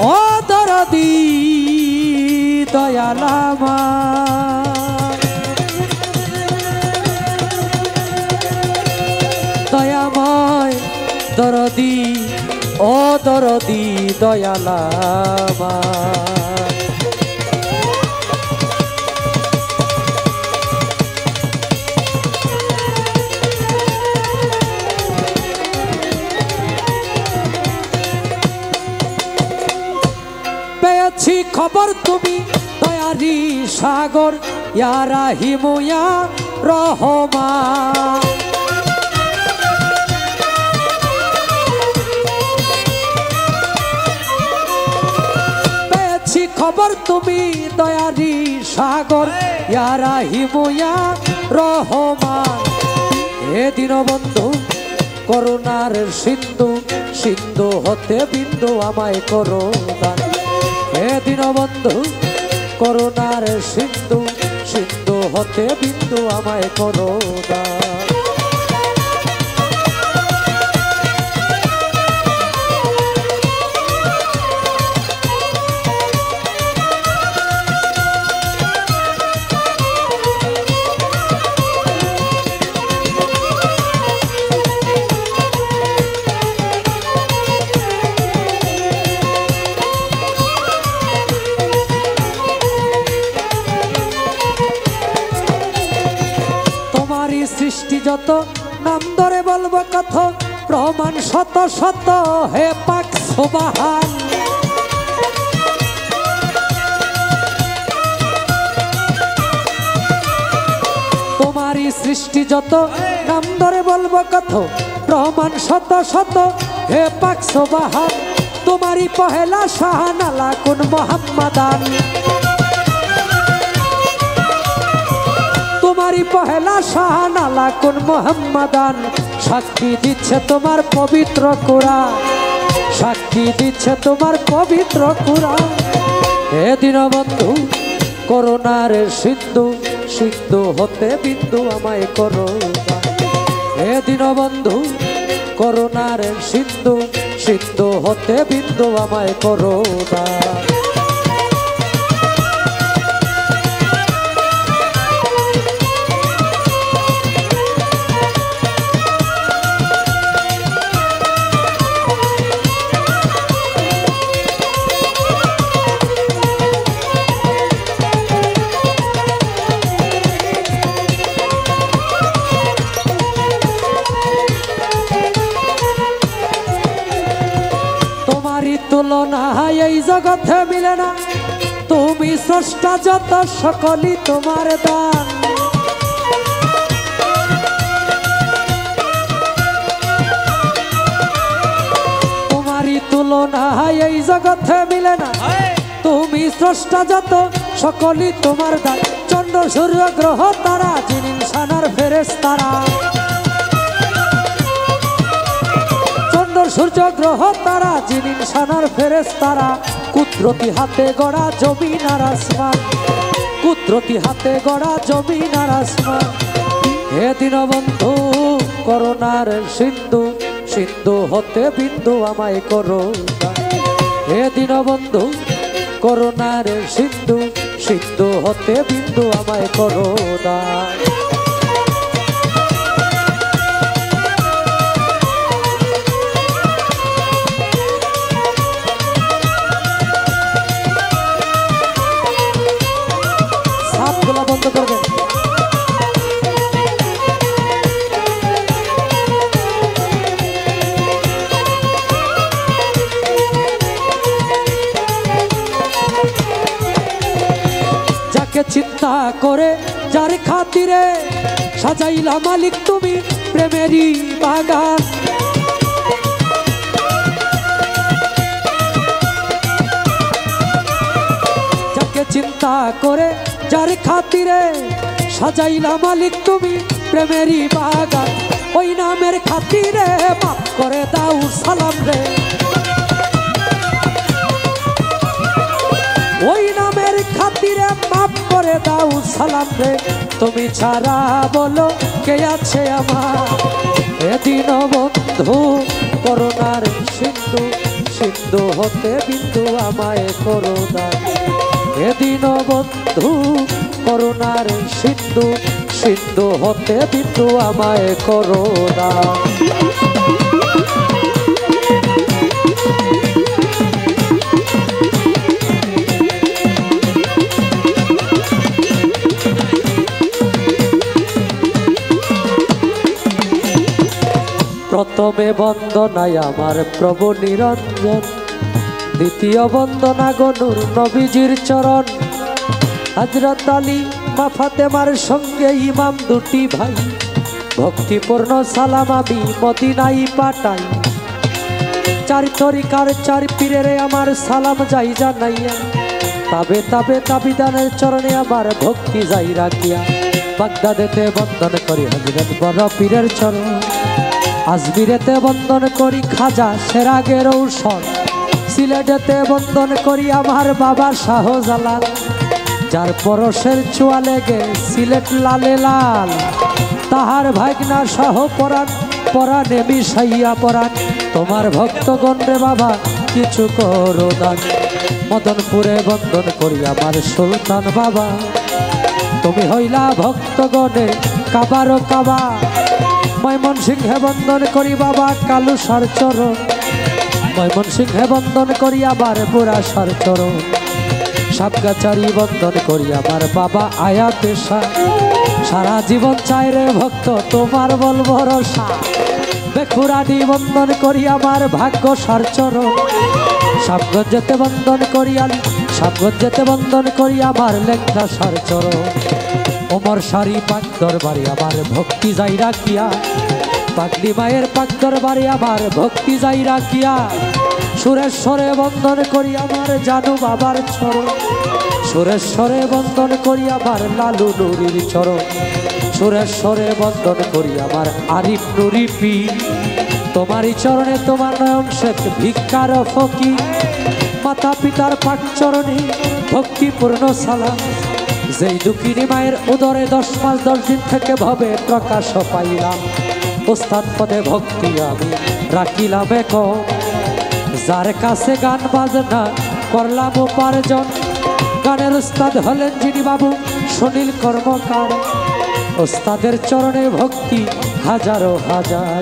ও দরদি দয়ালামা দয়াময় দরদি ও দরদি দয়ালামা পেয়েছি খবর তুমি দয়ারি সাগর ইয়া রাহিম ইয়া রহমান পেয়েছি খবর তুমি দয়ারি সাগর ইয়া রাহিম ইয়া রহমান হে দীনবন্ধু করুণার সিন্ধু সিন্ধু হতে বিন্দু আমায় করো দান হে দীনবন্ধু করুণার সিন্ধু সিন্ধু হতে বিন্দু আমায় করো দান সৃষ্টি যত নাম ধরে বলবো কত প্রমাণ শত শত হে পাক সুবহান তোমারই সৃষ্টি যত নাম ধরে বলবো কত প্রমাণ শত শত হে পাক সুবহান তোমারই পহেলা শাহানালা কুন মুহাম্মাদান তোমারই পহেলা শাহানালা কুন মুহাম্মাদান সাক্ষী দিচ্ছে তোমার পবিত্র কোরআন সাক্ষী দিচ্ছে তোমার পবিত্র কোরআন হে দীনবন্ধু করুণার সিন্ধু সিন্ধু হতে বিন্দু আমায় করো হে দীনবন্ধু করুণার সিন্ধু সিন্ধু হতে বিন্দু আমায় করো তুলনা এই জগতে মিলে না তুমি স্রষ্টা যত সকলই তোমার দান তোমারই তুলনা এই জগতে মিলে না তুমি স্রষ্টা যত সকলই তোমার দান চন্দ্র সূর্য গ্রহ তারা জিন ইনসানের ফেরেশতারা সূর্য গ্রহ তারা জিন ইনসানের ফেরেশতারা কুদরতি হাতে গড়া জমিন আর আসমান কুদরতি হাতে গড়া জমিন আর আসমান হে দীনবন্ধু করুণার সিন্ধু সিন্ধু হতে বিন্দু আমায় করো হে দীনবন্ধু করুণার সিন্ধু সিন্ধু হতে বিন্দু আমায় করো দান বন্ধ করবেন যাকে যাকে চিন্তা করে যার খাতিরে সাজাইলা মালিক তুমি প্রেমেরই বাগান। যাকে চিন্তা করে যার খাতিরে সাজাইলা মালিক তুমি প্রেমেরই বাগান, ওই নামের খাতিরে মাফ করে দাও সালাম রে। ওই নামের খাতিরে মাফ করে দাও সালাম রে। তুমি ছাড়া বলো কে আছে আমার, এদিন বন্ধু করুণার সিন্ধু, সিন্ধু হতে বিন্দু আমায় করো দান। এদিন বন্ধু করুণার সিন্ধু, সিন্ধু হতে বিন্দু আমায় করো দান। প্রথমে বন্দনায় আমার প্রভু নিরঞ্জন, দ্বিতীয় বন্দনা গনুর নবীজির চরণ। হযরত আলী মা ফাতেমার সঙ্গে ইমাম দুটি ভাই, ভক্তিপূর্ণ সালাম আমি মদিনায় পাঠাই। চার তরিকার চার পীরের আমার সালাম যাই জানাইয়া, তবে তবে তাবিদানের চরণে আমার ভক্তি যাই রাখিয়া। বাগদাদেতে বন্দন করি হযরত বড় পীরের চরণ, আজমিরেতে বন্দন করি খাজা সেরাগের ঔষধ, সিলেটেতে বন্দন করি আমার বাবা শাহজালাল, যার পরশের ছোঁয়া লেগে সিলেট লালে লাল। তাহার ভাগনা সহ পরাণ পরাণে মিশাইয়া পরাণ, তোমার ভক্তগণ রে বাবা কিছু করো দান। মদনপুরে বন্দন করি আমার সুলতান বাবা, তুমি হইলা ভক্তগণের কাবারো কাবা। ময়মনসিংহে বন্দন করি বাবা কালুসার চরণ, ময়মনসিংহে বন্দন করি আবার বুড়াসার চরণ। সাবগাছারি বন্দন করি আমার বাবা আয়াতে শাহ, সারা জীবন চাই রে ভক্ত তোমার বল ভরসা। বেখুরাডি বন্দন করি আমার ভাগ্য সার চরণ, সাবগঞ্জেতে বন্দন করি সাবগঞ্জেতে বন্দন করি আমার লেখা সার চরণ। ওমর সারি পাক দরবারে আমার ভক্তি যাই রাখিয়া, পাগলি মায়ের পাক দরবারে আমার ভক্তি যাই রাখিয়া। সুরেশ্বরে বন্দন করি আমার জানু বাবার চরণ, সুরেশ্বরে বন্দন করি আমার লালু নুরির চরণ। সুরেশ্বরে বন্দন করি আমার আরিফ নুরি পীর, তোমারই চরণে তোমার নয়ন শেখ ভিক্ষার ফকির। মাতা পিতার পাক চরণে ভক্তিপূর্ণ সালাম, যেই দুঃখিনী মায়ের উদরে 10 মাস 10 দিন থেকে ভবে প্রকাশ পাইলাম। ওস্তাদ পদে ভক্তি আমি রাখিলাম এখন, যার কাছে গান বাজনা করলাম উপার্জন। গানের উস্তাদ হলেন যিনি বাবু সুনীল কর্মকার, ওস্তাদের চরণে ভক্তি হাজারো হাজার।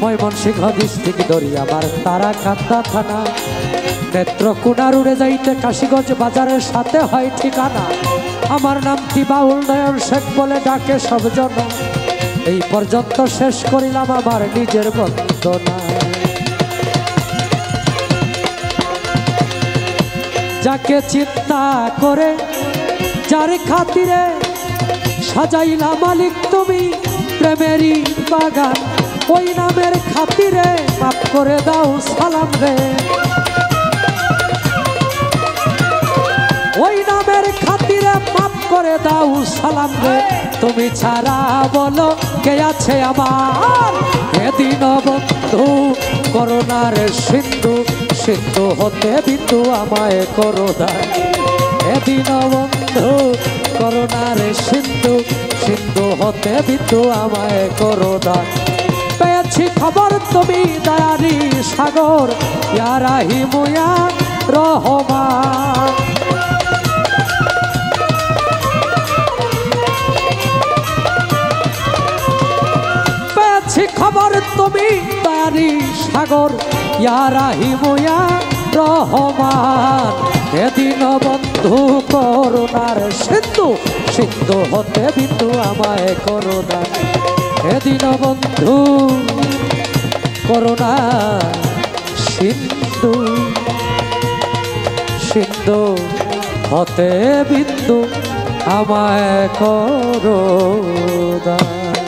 ময়মনসিংহ ডিস্ট্রিক্ট দরিয়াবার তারাকান্দা থানা, নেত্রকোনা রুড়ে যাইতে কাশীগঞ্জ বাজারের সাথে হয় ঠিকানা। আমার নামটি বাউল নয়ন শেখ বলে ডাকে সব জন, এই পর্যন্ত শেষ করিলাম আমার নিজের বন্দনা। যাকে চিন্তা করে যার খাতিরে সাজাইলা মালিক তুমি প্রেমেরই বাগান, ওই নামের খাতিরে মাফ করে দাও সালাম রে। ওই নামের খাতিরে মাফ করে দাও সালাম রে। তুমি ছাড়া বলো কে আছে আমার, এদিন বন্ধু করুণার সিন্ধু, সিন্ধু হতে বিন্দু আমায় করো দান। এদিন বন্ধু করুণার সিন্ধু, সিন্ধু হতে বিন্দু আমায় করো দান। পেয়েছি খবর তুমি দয়ারি সাগর, ইয়া রাহিম ইয়া রহমান। পেয়েছি খবর তুমি দয়ারি সাগর, ইয়া রাহিম ইয়া রহমান। এদিন বন্ধু করুণার সিন্ধু, সিন্ধু হতে বিন্দু আমায় করো দান। এদিন বন্ধু করুণার সিন্ধু, সিন্ধু হতে বিন্দু আমায় করো দান।